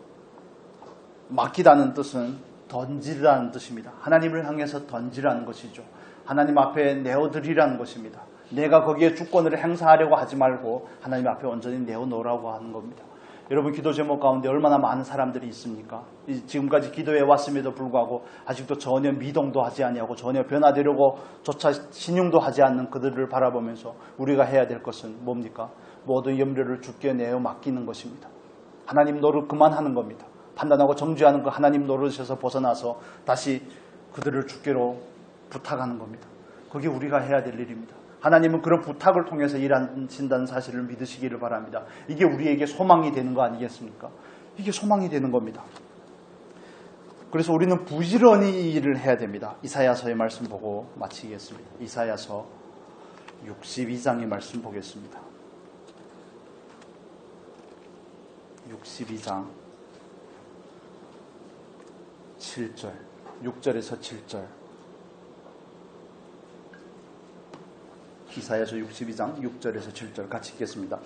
맡기다는 뜻은 던지라는 뜻입니다. 하나님을 향해서 던지라는 것이죠. 하나님 앞에 내어드리라는 것입니다. 내가 거기에 주권을 행사하려고 하지 말고 하나님 앞에 온전히 내어놓으라고 하는 겁니다. 여러분, 기도 제목 가운데 얼마나 많은 사람들이 있습니까? 지금까지 기도해 왔음에도 불구하고 아직도 전혀 미동도 하지 아니하고 전혀 변화되려고 조차 신용도 하지 않는 그들을 바라보면서 우리가 해야 될 것은 뭡니까? 모든 염려를 주께 내어 맡기는 것입니다. 하나님 노릇 그만하는 겁니다. 판단하고 정죄하는 그 하나님 노릇에서 벗어나서 다시 그들을 주께로 부탁하는 겁니다. 그게 우리가 해야 될 일입니다. 하나님은 그런 부탁을 통해서 일하신다는 사실을 믿으시기를 바랍니다. 이게 우리에게 소망이 되는 거 아니겠습니까? 이게 소망이 되는 겁니다. 그래서 우리는 부지런히 이 일을 해야 됩니다. 이사야서의 말씀 보고 마치겠습니다. 이사야서 62장의 말씀 보겠습니다. 62장 7절, 6절에서 7절. 이사야서 62장 6절에서 7절 같이 읽겠습니다.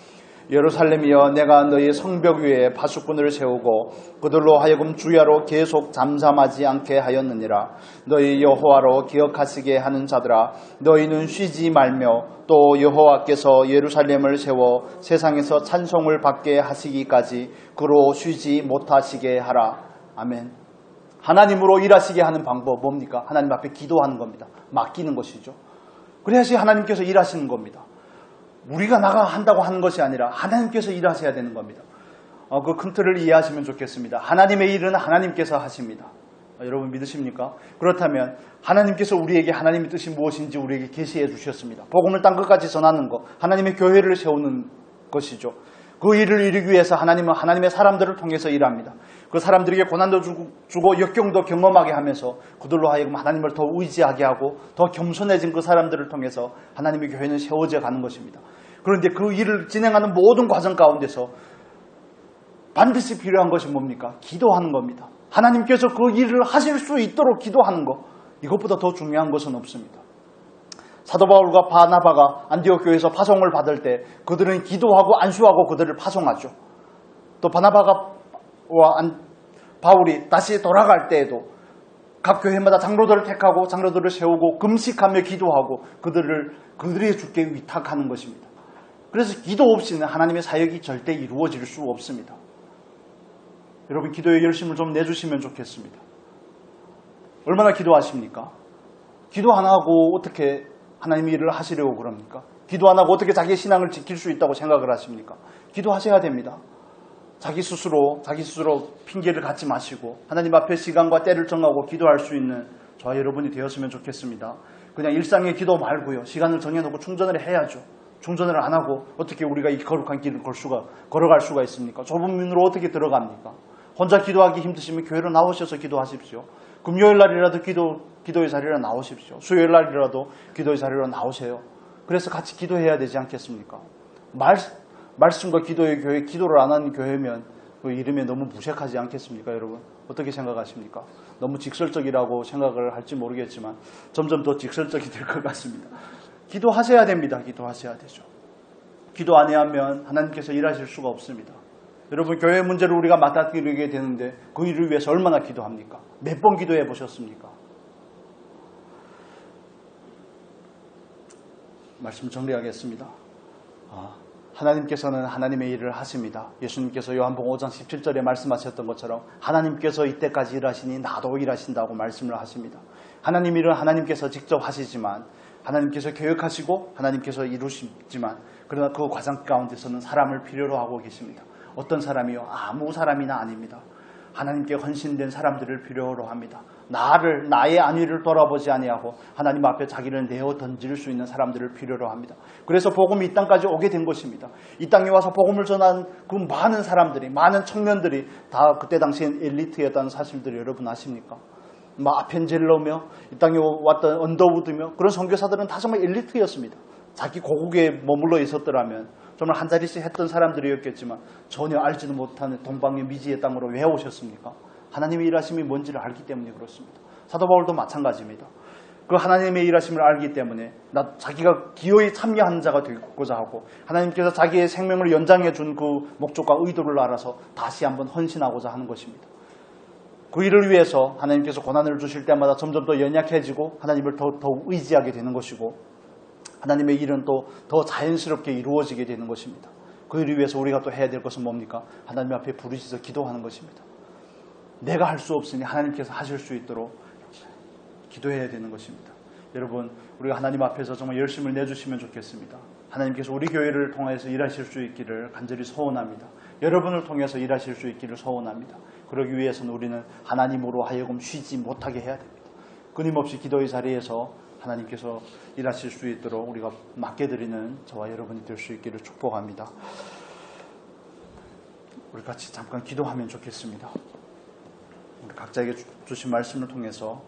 예루살렘이여, 내가 너희 성벽 위에 파수꾼을 세우고 그들로 하여금 주야로 계속 잠잠하지 않게 하였느니라. 너희 여호와로 기억하시게 하는 자들아, 너희는 쉬지 말며 또 여호와께서 예루살렘을 세워 세상에서 찬송을 받게 하시기까지 그로 쉬지 못하시게 하라. 아멘. 하나님으로 일하시게 하는 방법 뭡니까? 하나님 앞에 기도하는 겁니다. 맡기는 것이죠. 그래야지 하나님께서 일하시는 겁니다. 우리가 나가 한다고 하는 것이 아니라 하나님께서 일하셔야 되는 겁니다. 그 큰 틀을 이해하시면 좋겠습니다. 하나님의 일은 하나님께서 하십니다. 여러분 믿으십니까? 그렇다면 하나님께서 우리에게 하나님의 뜻이 무엇인지 우리에게 계시해 주셨습니다. 복음을 땅 끝까지 전하는 것, 하나님의 교회를 세우는 것이죠. 그 일을 이루기 위해서 하나님은 하나님의 사람들을 통해서 일합니다. 그 사람들에게 고난도 주고 역경도 경험하게 하면서 그들로 하여금 하나님을 더 의지하게 하고 더 겸손해진 그 사람들을 통해서 하나님의 교회는 세워져 가는 것입니다. 그런데 그 일을 진행하는 모든 과정 가운데서 반드시 필요한 것이 뭡니까? 기도하는 겁니다. 하나님께서 그 일을 하실 수 있도록 기도하는 것, 이것보다 더 중요한 것은 없습니다. 사도 바울과 바나바가 안디옥 교회에서 파송을 받을 때 그들은 기도하고 안수하고 그들을 파송하죠. 또 바나바와 바울이 다시 돌아갈 때에도 각 교회마다 장로들을 택하고 장로들을 세우고 금식하며 기도하고 그들의 주께 위탁하는 것입니다. 그래서 기도 없이는 하나님의 사역이 절대 이루어질 수 없습니다. 여러분, 기도에 열심을 좀 내주시면 좋겠습니다. 얼마나 기도하십니까? 기도 안 하고 어떻게 하나님의 일을 하시려고 그럽니까? 기도 안 하고 어떻게 자기의 신앙을 지킬 수 있다고 생각을 하십니까? 기도하셔야 됩니다. 자기 스스로 핑계를 갖지 마시고 하나님 앞에 시간과 때를 정하고 기도할 수 있는 저와 여러분이 되었으면 좋겠습니다. 그냥 일상의 기도 말고요. 시간을 정해놓고 충전을 해야죠. 충전을 안 하고 어떻게 우리가 이 거룩한 길을 걸어갈 수가 있습니까? 좁은 문으로 어떻게 들어갑니까? 혼자 기도하기 힘드시면 교회로 나오셔서 기도하십시오. 금요일 날이라도 기도의 자리로 나오십시오. 수요일 날이라도 기도의 자리로 나오세요. 그래서 같이 기도해야 되지 않겠습니까? 말씀과 기도의 교회, 기도를 안 하는 교회면 그 이름에 너무 무색하지 않겠습니까, 여러분? 어떻게 생각하십니까? 너무 직설적이라고 생각을 할지 모르겠지만 점점 더 직설적이 될 것 같습니다. 기도하셔야 됩니다. 기도하셔야 되죠. 기도 안 하면 하나님께서 일하실 수가 없습니다. 여러분, 교회 문제를 우리가 맡아들이게 되는데 그 일을 위해서 얼마나 기도합니까? 몇 번 기도해 보셨습니까? 말씀 정리하겠습니다. 하나님께서는 하나님의 일을 하십니다. 예수님께서 요한복음 5장 17절에 말씀하셨던 것처럼 하나님께서 이때까지 일하시니 나도 일하신다고 말씀을 하십니다. 하나님 일은 하나님께서 직접 하시지만 하나님께서 계획하시고 하나님께서 이루시지만 그러나 그 과정 가운데서는 사람을 필요로 하고 계십니다. 어떤 사람이요? 아무 사람이나 아닙니다. 하나님께 헌신된 사람들을 필요로 합니다. 나의 안위를 돌아보지 아니하고 하나님 앞에 자기를 내어 던질 수 있는 사람들을 필요로 합니다. 그래서 복음이 이 땅까지 오게 된 것입니다. 이 땅에 와서 복음을 전한 그 많은 사람들이, 많은 청년들이 다 그때 당시엔 엘리트였다는 사실들을 여러분 아십니까? 아펜젤러며 이 땅에 왔던 언더우드며 그런 선교사들은 다 정말 엘리트였습니다. 자기 고국에 머물러 있었더라면 정말 한 자리씩 했던 사람들이었겠지만 전혀 알지도 못하는 동방의 미지의 땅으로 왜 오셨습니까? 하나님의 일하심이 뭔지를 알기 때문에 그렇습니다. 사도 바울도 마찬가지입니다. 그 하나님의 일하심을 알기 때문에 자기가 기어이 참여하는 자가 되고자 하고 하나님께서 자기의 생명을 연장해 준 그 목적과 의도를 알아서 다시 한번 헌신하고자 하는 것입니다. 그 일을 위해서 하나님께서 고난을 주실 때마다 점점 더 연약해지고 하나님을 더욱 의지하게 되는 것이고 하나님의 일은 또 더 자연스럽게 이루어지게 되는 것입니다. 그 일을 위해서 우리가 또 해야 될 것은 뭡니까? 하나님 앞에 부르짖어 기도하는 것입니다. 내가 할 수 없으니 하나님께서 하실 수 있도록 기도해야 되는 것입니다. 여러분, 우리가 하나님 앞에서 정말 열심을 내주시면 좋겠습니다. 하나님께서 우리 교회를 통해서 일하실 수 있기를 간절히 소원합니다. 여러분을 통해서 일하실 수 있기를 소원합니다. 그러기 위해서는 우리는 하나님으로 하여금 쉬지 못하게 해야 됩니다. 끊임없이 기도의 자리에서 하나님께서 일하실 수 있도록 우리가 맡겨드리는 저와 여러분이 될 수 있기를 축복합니다. 우리 같이 잠깐 기도하면 좋겠습니다. 우리 각자에게 주신 말씀을 통해서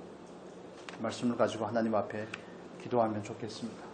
말씀을 가지고 하나님 앞에 기도하면 좋겠습니다.